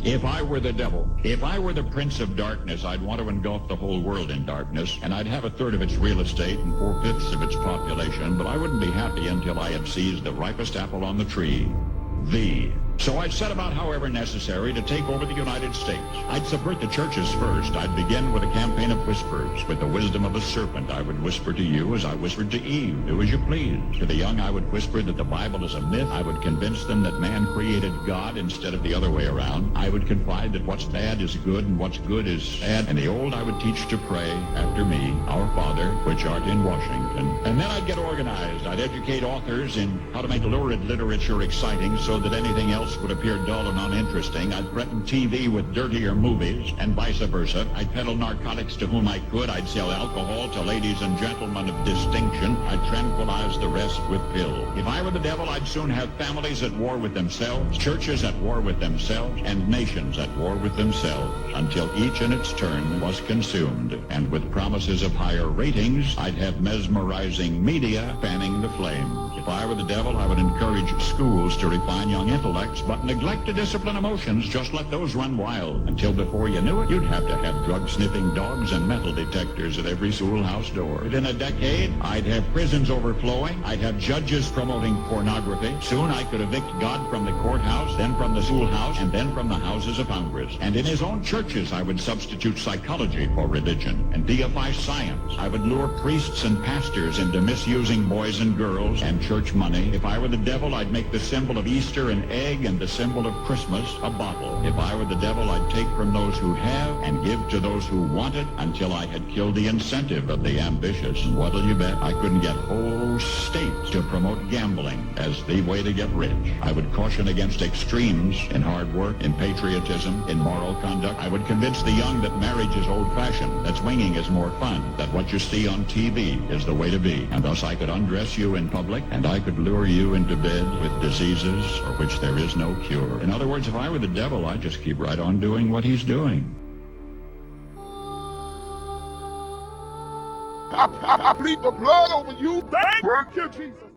If I were the devil, if I were the prince of darkness, I'd want to engulf the whole world in darkness, and I'd have a third of its real estate and 4/5 of its population, but I wouldn't be happy until I had seized the ripest apple on the tree. So I'd set about, however necessary, to take over the United States. I'd subvert the churches first. I'd begin with a campaign of whispers. With the wisdom of a serpent, I would whisper to you as I whispered to Eve, do as you please. To the young, I would whisper that the Bible is a myth. I would convince them that man created God instead of the other way around. I would confide that what's bad is good and what's good is bad. And the old I would teach to pray after me, Our Father, which art in Washington. And then I'd get organized. I'd educate authors in how to make lurid literature exciting so that anything else would appear dull and uninteresting. I'd threaten TV with dirtier movies, and vice versa. I'd peddle narcotics to whom I could. I'd sell alcohol to ladies and gentlemen of distinction. I'd tranquilize the rest with pills. If I were the devil, I'd soon have families at war with themselves, churches at war with themselves, and nations at war with themselves, until each in its turn was consumed. And with promises of higher ratings, I'd have mesmerizing media fanning the flames. If I were the devil, I would encourage schools to refine young intellects, but neglect to discipline emotions. Just let those run wild, until before you knew it, you'd have to have drug-sniffing dogs and metal detectors at every schoolhouse door. Within a decade, I'd have prisons overflowing. I'd have judges promoting pornography. Soon I could evict God from the courthouse, then from the schoolhouse, and then from the houses of Congress. And in his own churches, I would substitute psychology for religion and deify science. I would lure priests and pastors into misusing boys and girls and church money. If I were the devil, I'd make the symbol of Easter an egg and the symbol of Christmas a bottle. If I were the devil, I'd take from those who have and give to those who want it until I had killed the incentive of the ambitious. And what'll you bet? I couldn't get whole states to promote gambling as the way to get rich. I would caution against extremes in hard work, in patriotism, in moral conduct. I would convince the young that marriage is old-fashioned, that swinging is more fun, that what you see on TV is the way to be. And thus I could undress you in public, and I could lure you into bed with diseases for which there is no cure. In other words, if I were the devil, I'd just keep right on doing what he's doing. I plead the blood over you. Thank you, Jesus.